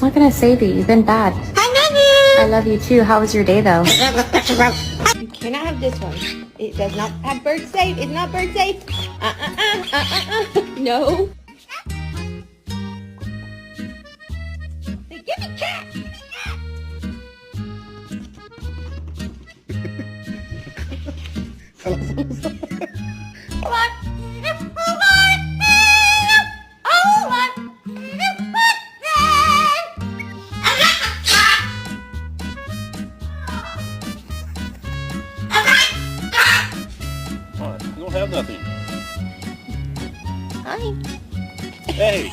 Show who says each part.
Speaker 1: What can I say to you? You've been bad. I love you too. How was your day though?
Speaker 2: You cannot have this one. It does not have bird safe. It's not bird safe. No. Hey, give me cat.
Speaker 3: What? You don't have nothing.
Speaker 2: Hi.
Speaker 3: Hey!